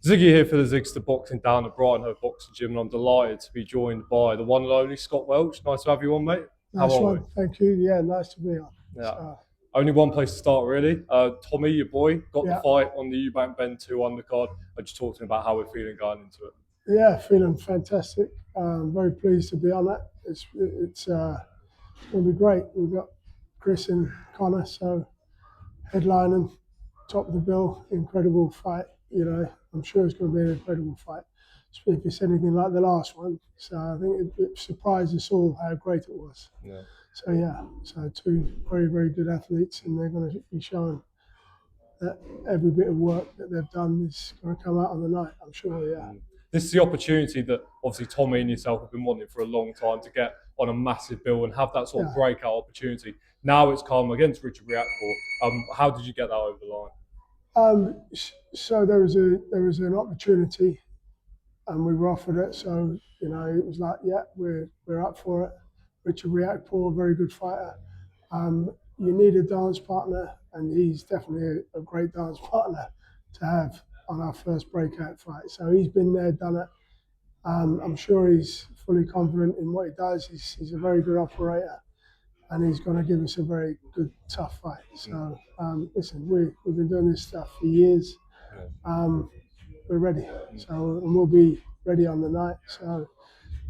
Ziggy here for the Zigster Boxing down at Brighton Hove Boxing Gym, and I'm delighted to be joined by the one and only Scott Welch. Nice to have you on, mate. Nice one, thank you. Yeah, nice to be on. Yeah. Only one place to start, really. Tommy, your boy, got the Yeah. fight on the Eubank Ben 2 undercard. I'm just talking about how we're feeling going into it. Yeah, feeling fantastic. Very pleased to be on it. It's going to be great. We've got Chris and Connor, so headlining, top of the bill, incredible fight. You know, I'm sure it's going to be an incredible fight, if it's anything like the last one. So I think it surprised us all how great it was. Yeah. So yeah, so two very, very good athletes, and they're going to be showing that every bit of work that they've done is going to come out on the night, I'm sure, yeah. This is the opportunity that obviously Tommy and yourself have been wanting for a long time to get on a massive bill and have that sort of breakout opportunity. Now it's come against Richard Riakporhe. How did you get that over the line? So there was an opportunity, and we were offered it. So you know, it was like, yeah, we're up for it. Richard Riakporhe, very good fighter. You need a dance partner, and he's definitely a great dance partner to have on our first breakout fight. So he's been there, done it. I'm sure he's fully confident in what he does. He's a very good operator, and he's going to give us a very good, tough fight. So listen, we've been doing this stuff for years. We're ready. So and we'll be ready on the night. So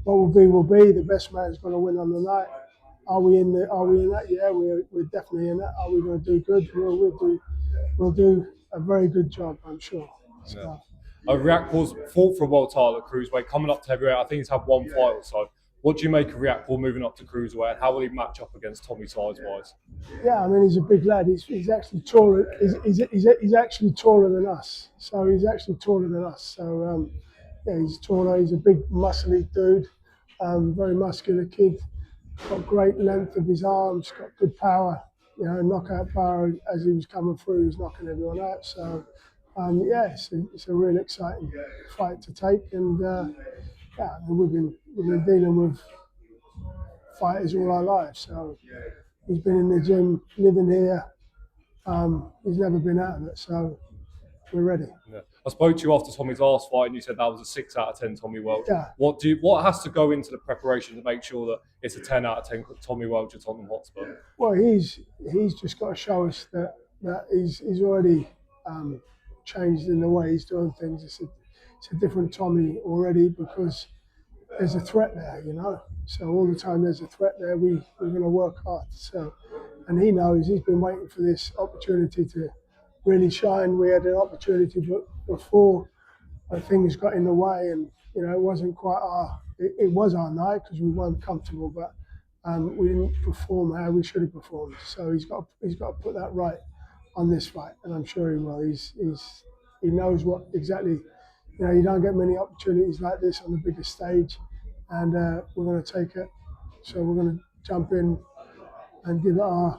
what will be. The best man's going to win on the night. Are we in that? Yeah, we're definitely in that. Are we going to do good? We'll do a very good job, I'm sure. So, Riakporhe's fought for a world title at cruiserweight, coming up to heavyweight. I think he's had one fight or so. What do you make of Riakporhe moving up to cruiserweight, and how will he match up against Tommy size-wise? Yeah, I mean, he's a big lad. He's actually taller. He's actually taller than us. So he's actually taller than us. So yeah, he's taller. He's a big, muscly dude. Very muscular kid. Got great length of his arms. Got good power. You know, knockout power as he was coming through. He was knocking everyone out. So yeah, it's a really exciting fight to take. And yeah, I mean, we've been dealing with fighters all our lives. So he's been in the gym, living here. He's never been out of it, so we're ready. Yeah. I spoke to you after Tommy's last fight, and you said that was a 6 out of 10 Tommy Welch. Yeah. What has to go into the preparation to make sure that it's a 10 out of 10 Tommy Welch at Tottenham Hotspur? Well, he's just got to show us that he's already changed in the way he's doing things. It's a different Tommy already because there's a threat there, you know. So all the time there's a threat there. We're going to work hard. So, and he knows he's been waiting for this opportunity to really shine. We had an opportunity before, but things got in the way, and you know it wasn't quite our. It was our night because we weren't comfortable, but we didn't perform how we should have performed. So he's got to put that right on this fight, and I'm sure he will. He knows what exactly. You know, you don't get many opportunities like this on the biggest stage, and we're going to take it. So we're going to jump in and give it our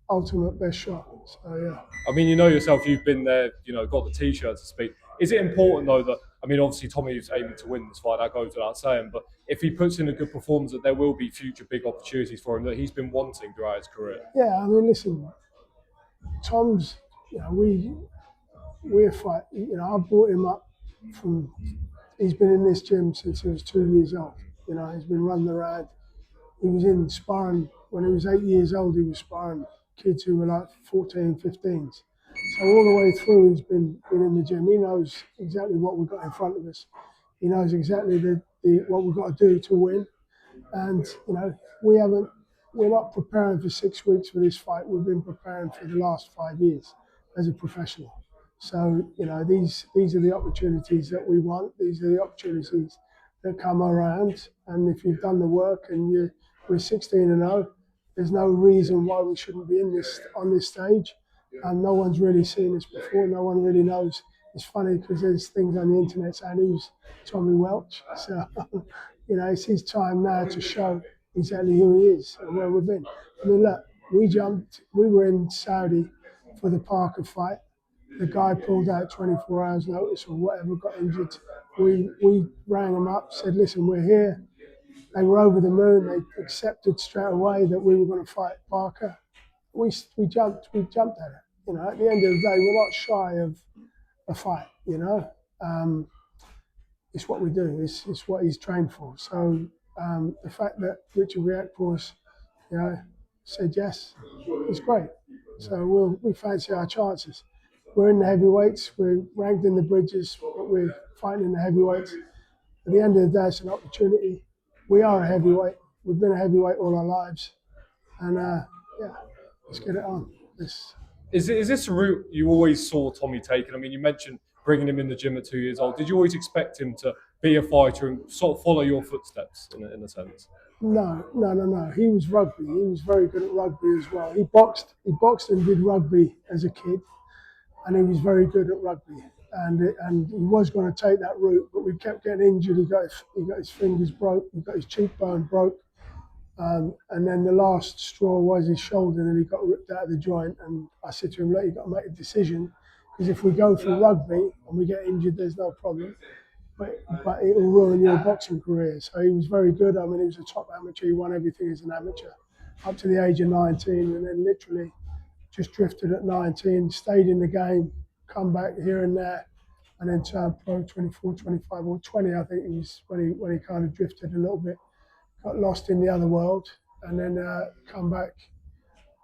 ultimate best shot. So yeah. I mean, you know yourself, you've been there, you know, got the T-shirt to speak. Is it important though that, I mean, obviously Tommy is aiming to win this fight, that goes without saying, but if he puts in a good performance, that there will be future big opportunities for him that he's been wanting throughout his career? Yeah, I mean, listen, Tom's, you know, we're fight. You know, I brought him up from. He's been in this gym since he was 2 years old. You know, he's been running around. He was in sparring when he was 8 years old. He was sparring kids who were like 14, 15s. So all the way through, he's been in the gym. He knows exactly what we've got in front of us. He knows exactly what we've got to do to win. And you know, we're not preparing for 6 weeks for this fight. We've been preparing for the last 5 years as a professional. So you know, these are the opportunities that we want. These are the opportunities that come around. And if you've done the work and we're 16-0, there's no reason why we shouldn't be on this stage. And no one's really seen this before. No one really knows. It's funny because there's things on the internet saying who's Tommy Welch. So you know, it's his time now to show exactly who he is and where we've been. I mean, look, we were in Saudi for the Parker fight. The guy pulled out 24 hours notice or whatever, got injured. We rang them up, said, listen, we're here. They were over the moon. They accepted straight away that we were going to fight Parker. We jumped at it. You know, at the end of the day, we're not shy of a fight, you know. it's what we do. It's what he's trained for. So the fact that Richard Riakporhe, said yes, it's great. So we fancy our chances. We're in the heavyweights. We're ranked in the bridges, but we're fighting in the heavyweights. At the end of the day, it's an opportunity. We are a heavyweight. We've been a heavyweight all our lives, and let's get it on. Is this a route you always saw Tommy taking? I mean, you mentioned bringing him in the gym at 2 years old. Did you always expect him to be a fighter and sort of follow your footsteps in a sense? No. He was rugby. He was very good at rugby as well. He boxed and did rugby as a kid, and he was very good at rugby. And he was going to take that route, but we kept getting injured. He got his fingers broke. He got his cheekbone broke. And then the last straw was his shoulder, and he got ripped out of the joint. And I said to him, look, you've got to make a decision, because if we go through rugby and we get injured, there's no problem. But it will ruin your boxing career. So he was very good. I mean, he was a top amateur. He won everything as an amateur up to the age of 19, and then literally just drifted at 19, stayed in the game, come back here and there, and then turned pro 24, 25, or 20, I think it was when he kind of drifted a little bit, got lost in the other world, and then come back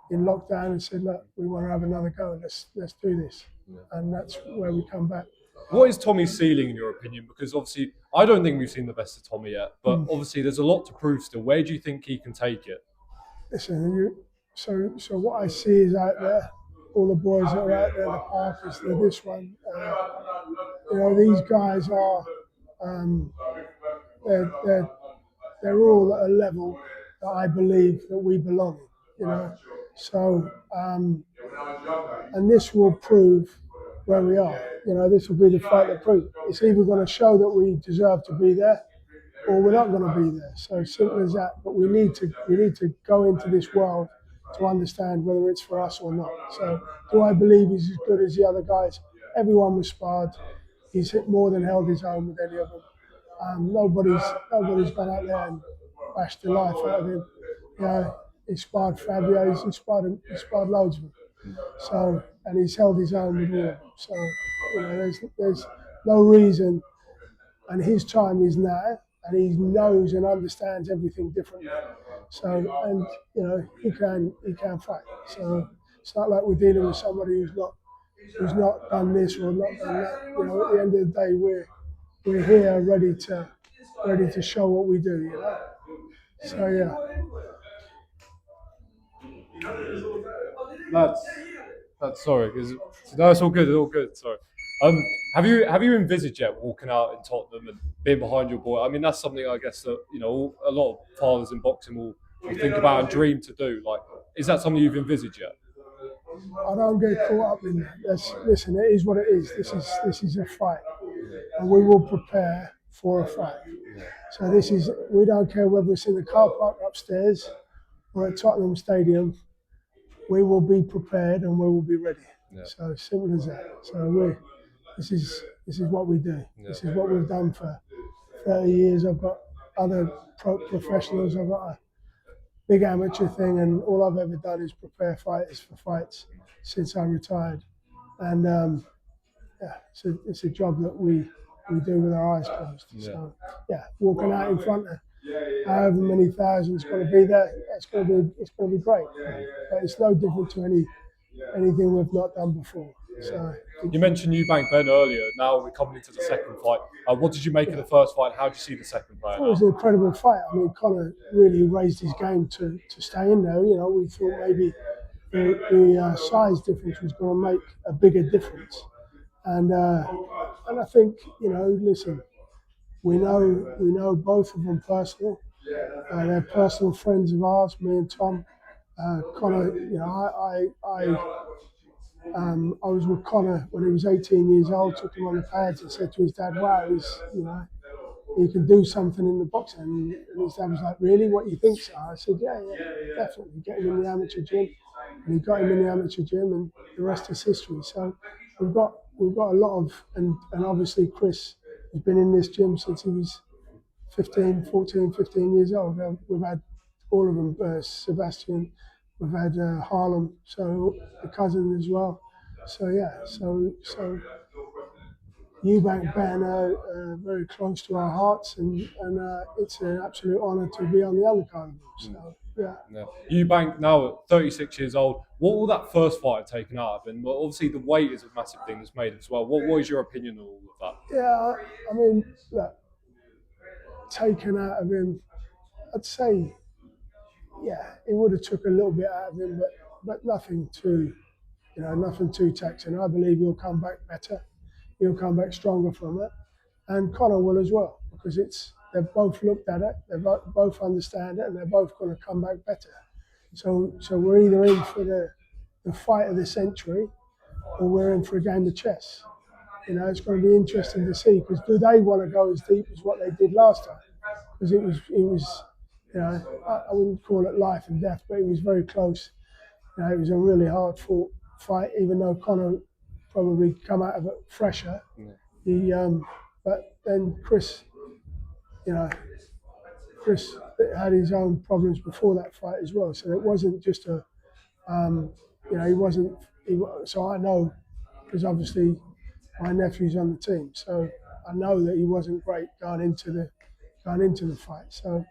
in lockdown and said, look, we want to have another go. Let's do this. And that's where we come back. What is Tommy's ceiling in your opinion? Because obviously, I don't think we've seen the best of Tommy yet, but obviously there's a lot to prove still. Where do you think he can take it? Listen, so what I see is out there, all the boys that are out there, the Parkers, this one, these guys are, they're all at a level that I believe that we belong in, So, and this will prove where we are. This will be the fight that proves. It's either going to show that we deserve to be there, or we're not going to be there. So simple as that. But we need to go into this world to understand whether it's for us or not. So do I believe he's as good as the other guys? Everyone was sparred. He's hit more than held his own with any of them. Nobody's gone out there and bashed the life out of him. He sparred Fabio. He sparred loads of them. So, and he's held his own with all of them. So there's no reason. And his time is now, and he knows and understands everything differently. So, and he can fight. So it's not like we're dealing with somebody who's not done this or not done that. At the end of the day, we're here ready to show what we do. So yeah. That's sorry, because no, it's all good. It's all good. Sorry. Have you envisaged yet walking out in Tottenham and being behind your boy? I mean, that's something I guess that a lot of fathers in boxing will think about and dream to do. Like, is that something you've envisaged yet? I don't get caught up in that. Listen, it is what it is. This is a fight, and we will prepare for a fight. So we don't care whether it's in the car park upstairs or at Tottenham Stadium. We will be prepared and we will be ready. Yeah. So simple as that. So this is what we do. Yeah. This is what we've done for 30 years. I've got other professionals. I've got a big amateur thing, and all I've ever done is prepare fighters for fights since I retired. And it's a job that we do with our eyes closed. Yeah. So walking out in front of however many thousands going to be there, it's going to be great. But it's no different to anything we've not done before. So you mentioned Eubank Ben earlier. Now we're coming into the second fight. What did you make of the first fight? How did you see the second fight? It was an incredible fight. I mean, Conor really raised his game to stay in there. We thought maybe the size difference was going to make a bigger difference. And I think, listen, we know both of them personal. They're personal friends of ours, me and Tom. Conor, I was with Conor when he was 18 years old, took him on the pads and said to his dad, wow, he can do something in the boxing. And his dad was like, really, what you think so? I said, yeah, definitely. Get him in the amateur gym. And he got him in the amateur gym, and the rest is history. So we've got a lot of, and obviously Chris has been in this gym since he was 15 years old. We've had all of them, Sebastian, we've had Harlem, so the cousin as well. So yeah, so Eubank banner very close to our hearts, and it's an absolute honour to be on the undercard. So yeah. Eubank now at 36 years old. What will that first fight have taken out of him? Well, obviously the weight is a massive thing that's made as well. What is your opinion on all of that? Yeah, I mean, look, taken out of him, I'd say, yeah, it would have took a little bit out of him, but nothing too, nothing too taxing. I believe he'll come back better. He'll come back stronger from it, and Connor will as well, because they've both looked at it, they both understand it, and they're both going to come back better. So we're either in for the fight of the century, or we're in for a game of chess. It's going to be interesting to see, because do they want to go as deep as what they did last time? Because it was, I wouldn't call it life and death, but it was very close. It was a really hard fought fight, even though Connor probably come out of it fresher. But then Chris had his own problems before that fight as well. So it wasn't just he wasn't. So I know, because obviously my nephew's on the team, so I know that he wasn't great going into the fight. So,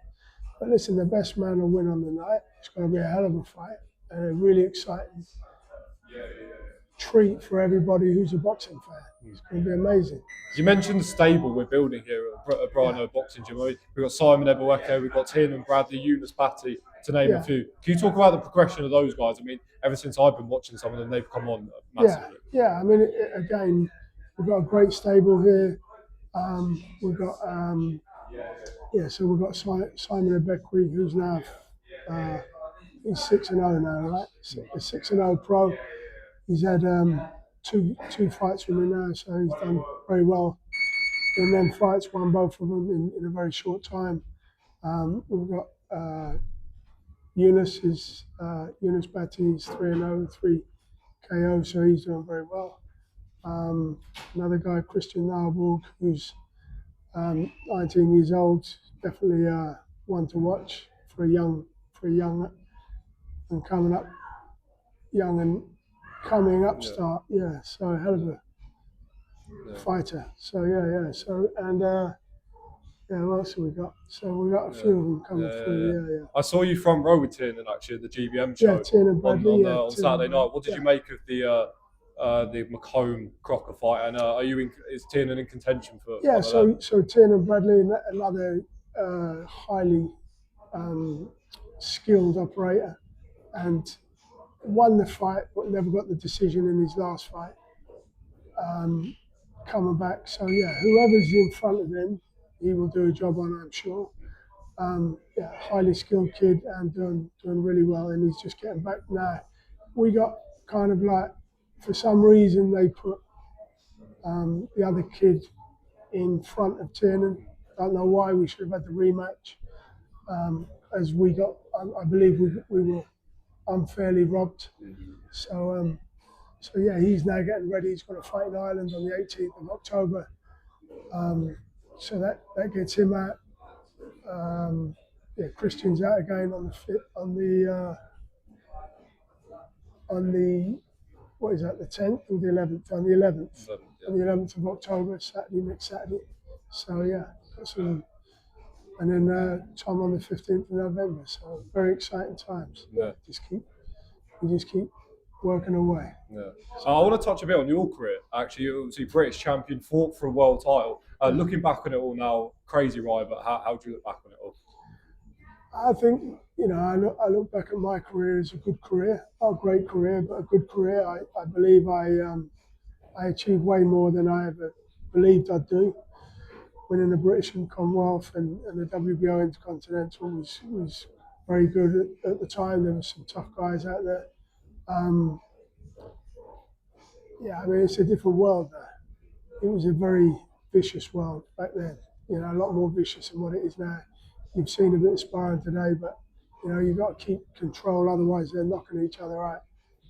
but listen, the best man will win on the night. It's going to be a hell of a fight and a really exciting treat for everybody who's a boxing fan. It's going to be amazing. You mentioned the stable we're building here at Brino Boxing Gym. We've got Simon Ebaweke, we've got Tiernan Bradley, Eunice Batty, to name a few. Can you talk about the progression of those guys? I mean, ever since I've been watching some of them, they've come on massively. Yeah. I mean, again, we've got a great stable here. We've got so we've got Simon Ebaweke, who's now he's 6-0 now, right? A 6-0 pro. He's had two fights with me now, so he's done very well in them fights. Won both of them in a very short time. We've got Eunice Batty is 3-0, 3 KO, so he's doing very well. Another guy, Christian Nalborg, who's 19 years old, definitely one to watch for a young and coming up start. Yeah, so a hell of a fighter. So yeah. So and what else have we got? So we got a few of them coming through. Yeah. I saw you front row with Tiernan actually at the GBM show. Yeah, Tiernan Bradley on Saturday night. What did you make of the Macomb Crocker fight? And is Tiernan in contention for? Yeah, so Tiernan Bradley, another highly skilled operator, and won the fight but never got the decision in his last fight. Coming back, so yeah, whoever's in front of him, he will do a job on, I'm sure. Highly skilled kid and doing really well, and he's just getting back now. We got kind of like, for some reason, they put the other kid in front of Tiernan. Don't know why. We should have had the rematch. As we got, I believe we were unfairly robbed. So yeah, he's now getting ready. He's going to fight in Ireland on the 18th of October. So that gets him out. Christian's out again on the what is that, the 10th or the 11th? On the 11th. On the 11th of October, next Saturday. So yeah, and then Tom on the 15th of November. So very exciting times. Yeah. We just keep working away. Yeah. I want to touch a bit on your career. Actually, you're obviously British champion, fought for a world title. Looking back on it all now, crazy ride, but how do you look back on it all? I think, I look back at my career as a good career. Not a great career, but a good career. I believe I achieved way more than I ever believed I'd do. Winning the British and Commonwealth and the WBO Intercontinental was very good at the time. There were some tough guys out there. It's a different world now. It was a very vicious world back then. A lot more vicious than what it is now. You've seen a bit of sparring today, but you've got to keep control, otherwise they're knocking each other out.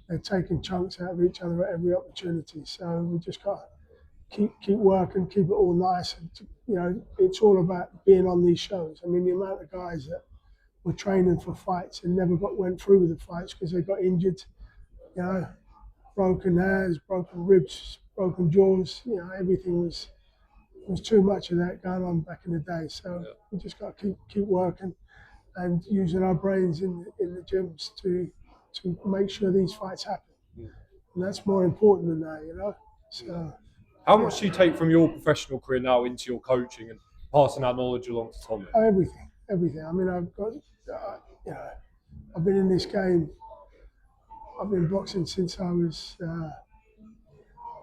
They're taking chunks out of each other at every opportunity. So we just got to keep working, keep it all nice. And, it's all about being on these shows. I mean, the amount of guys that were training for fights and never went through with the fights because they got injured, broken hands, broken ribs, broken jaws. Everything was was too much of that going on back in the day. So we just got to keep working and using our brains in the gyms to make sure these fights happen. And that's more important than that, you know. So How much do you take from your professional career now into your coaching and passing that knowledge along to Tommy? everything. I mean, I've got, you know, I've been in this game. I've been boxing since I was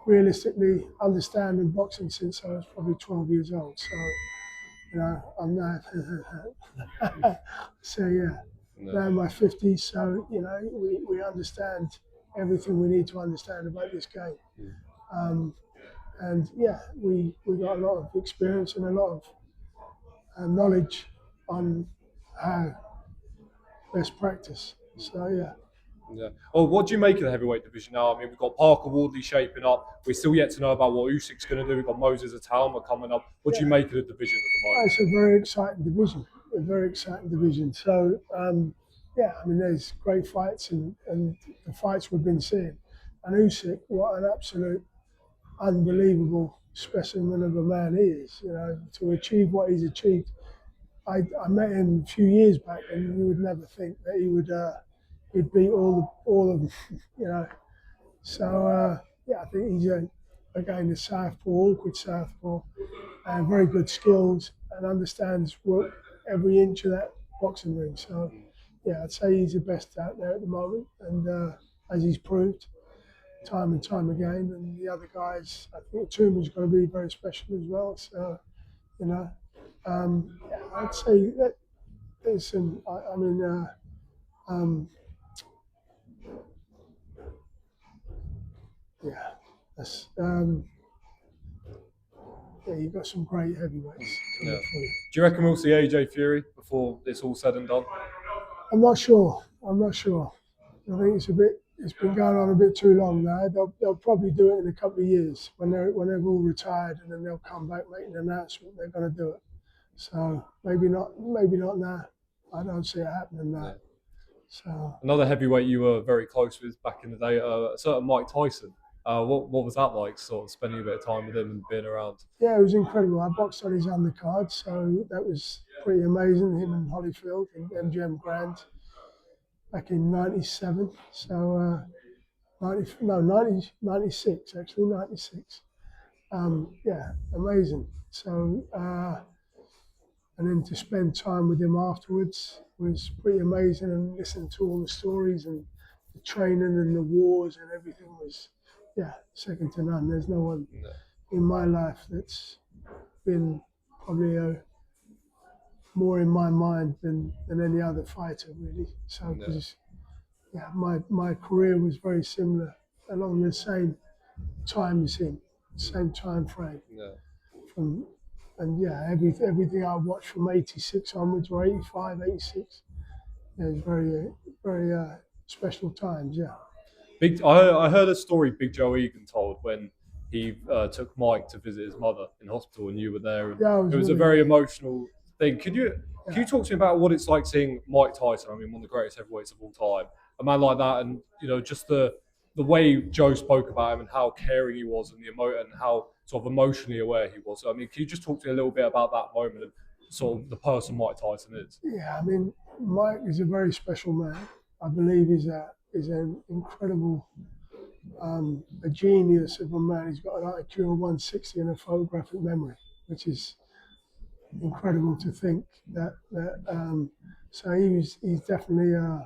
realistically understanding boxing since I was probably 12 years old. So, you know, I'm now, so yeah, now in my 50s. So, you know, we understand everything we need to understand about this game. And yeah, we got a lot of experience and a lot of knowledge on how best practice. So yeah. Yeah. Oh, what do you make of the heavyweight division now? I mean, we've got Parker Wardley shaping up. We're still yet to know about what Usyk's going to do. We've got Moses Atalma coming up. What do you make of the division at the moment? It's a very exciting division. A very exciting division. So yeah, I mean, there's great fights and the fights we've been seeing. And Usyk, what an absolute unbelievable specimen of a man he is. You know, to achieve what he's achieved. I met him a few years back, and you would never think that he'd beat all of them. You know, so yeah, I think he's again a southpaw, awkward southpaw, and very good skills, and understands what every inch of that boxing ring. So yeah, I'd say he's the best out there at the moment, and as he's proved time and time again. And the other guys, I think Tuma's going to be very special as well. So you know, yeah, I'd say that there's some. I mean, yeah, that's. Yeah, you've got some great heavyweights coming through. Do you reckon we'll see AJ Fury before it's all said and done? I'm not sure. I think it's been going on a bit too long now. They'll probably do it in a couple of years when they've all retired, and then they'll come back, make an announcement they're going to do it. So maybe not now. I don't see it happening now. So another heavyweight you were very close with back in the day, a certain Mike Tyson. What was that like, sort of spending a bit of time with him and being around? Yeah, it was incredible. I boxed on his undercard, so that was pretty amazing. Him and Holyfield and MGM Grand back in '97. So 96 actually, 96. Yeah, amazing. So and then to spend time with him afterwards was pretty amazing, and listen to all the stories and the training and the wars and everything was, yeah, second to none. There's no one in my life that's been probably more in my mind than any other fighter, really. So because yeah, my career was very similar, along the same time as him, same time frame. Yeah. And yeah, everything I watched from '86 onwards, or '85, '86, it was very special times. Yeah. I heard a story Big Joe Egan told when he took Mike to visit his mother in hospital, and you were there. And Yeah, it was a very emotional thing. Can you talk to me about what it's like seeing Mike Tyson? I mean, one of the greatest heavyweights of all time, a man like that, and you know, just the way Joe spoke about him and how caring he was, and and how sort of emotionally aware he was. I mean, can you just talk to me a little bit about that moment and sort of the person Mike Tyson is? Yeah, I mean, Mike is a very special man. I believe he's an incredible, a genius of a man. He's got an IQ of 160 and a photographic memory, which is incredible to think that. So he's definitely an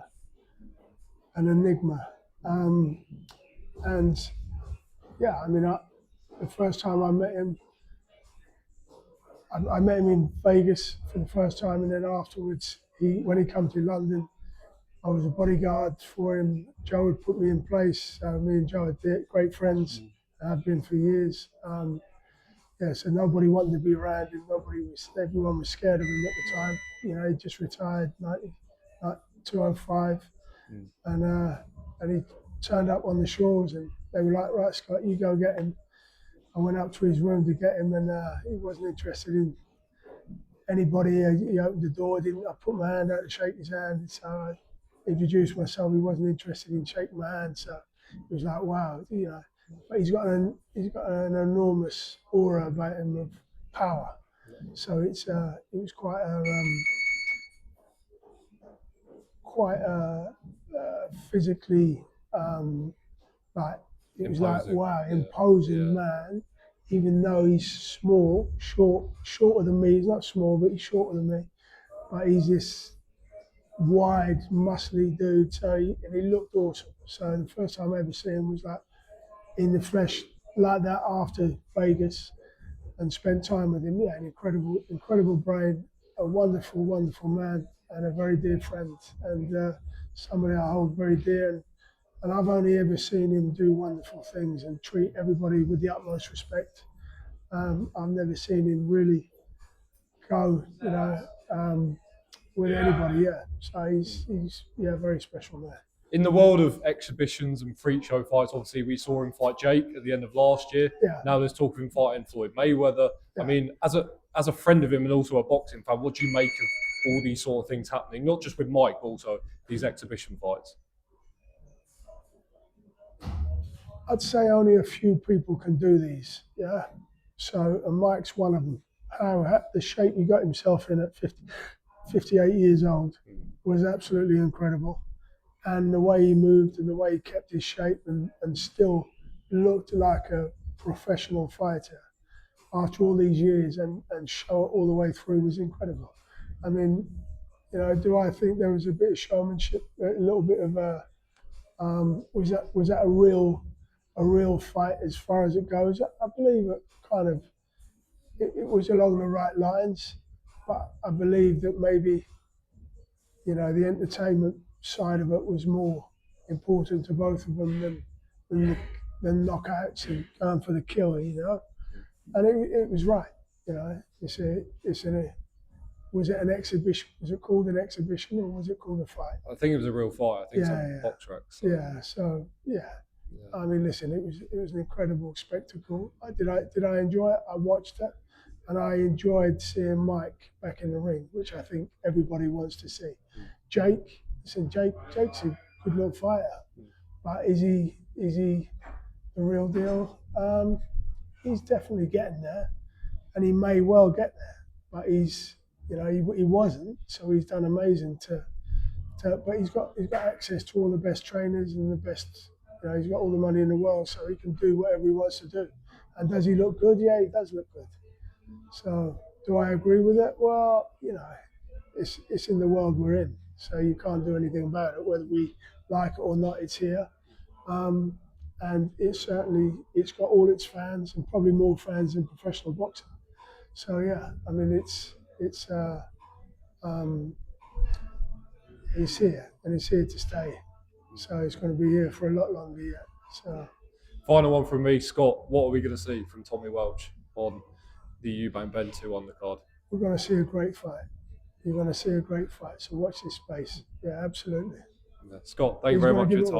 enigma, and yeah, I mean, the first time I met him, I met him in Vegas for the first time, and then afterwards, when he came to London, I was a bodyguard for him. Joe had put me in place. Me and Joe are great friends. Have been for years. Yeah, so nobody wanted to be around him. Everyone was scared of him at the time. You know, he just retired 205, and he turned up on the shores, and they were like, "Right, Scott, you go get him." I went up to his room to get him, and he wasn't interested in anybody. He opened the door. I put my hand out to shake his hand, so I introduced myself. He wasn't interested in shaking my hand, so it was like, wow, you know. But he's got an enormous aura about him of power. So it was quite a physically like it was like Imposing, wow, yeah, imposing yeah. man. Even though he's small, shorter than me. He's not small, but he's shorter than me. But he's this wide, muscly dude. And he looked awesome. So the first time I ever seen him was like in the flesh, like that after Vegas, and spent time with him. Yeah, an incredible brain, a wonderful, wonderful man, and a very dear friend, and somebody I hold very dear. And I've only ever seen him do wonderful things and treat everybody with the utmost respect. I've never seen him really go, with anybody. Yeah, so he's very special man. In the world of exhibitions and freak show fights, obviously we saw him fight Jake at the end of last year. Yeah. Now there's talk of him fighting Floyd Mayweather. Yeah. I mean, as a friend of him and also a boxing fan, what do you make of all these sort of things happening? Not just with Mike, but also these exhibition fights. I'd say only a few people can do these. Yeah. So, and Mike's one of them. How the shape he got himself in at 58 years old was absolutely incredible. And the way he moved and the way he kept his shape and still looked like a professional fighter after all these years and show it all the way through was incredible. I mean, do I think there was a bit of showmanship, a little bit of was that a real fight as far as it goes? I believe it kind of it was along the right lines, but I believe that maybe the entertainment side of it was more important to both of them than knockouts and going for the kill, and it was right. Was it an exhibition? Was it called an exhibition or was it called a fight? I think it was a real fight. I think it's on Box Track. So. Yeah. So yeah. I mean, listen, it was an incredible spectacle. Did I enjoy it? I watched it, and I enjoyed seeing Mike back in the ring, which I think everybody wants to see. Jake's a good little fighter, but is he the real deal? He's definitely getting there, and he may well get there, but he's he wasn't, so he's done amazing but he's got access to all the best trainers and the best. He's got all the money in the world, so he can do whatever he wants to do. And does he look good? Yeah, he does look good. So do I agree with it? Well, it's in the world we're in, so you can't do anything about it. Whether we like it or not, it's here, and it's got all its fans and probably more fans than professional boxing. So yeah, I mean it's here and it's here to stay. So it's going to be here for a lot longer yet. So, final one from me, Scott. What are we going to see from Tommy Welch on the Eubank Benn 2 undercard? We're going to see a great fight. You're going to see a great fight. So watch this space. Yeah, absolutely. Yeah. Scott, thank you very much for your time.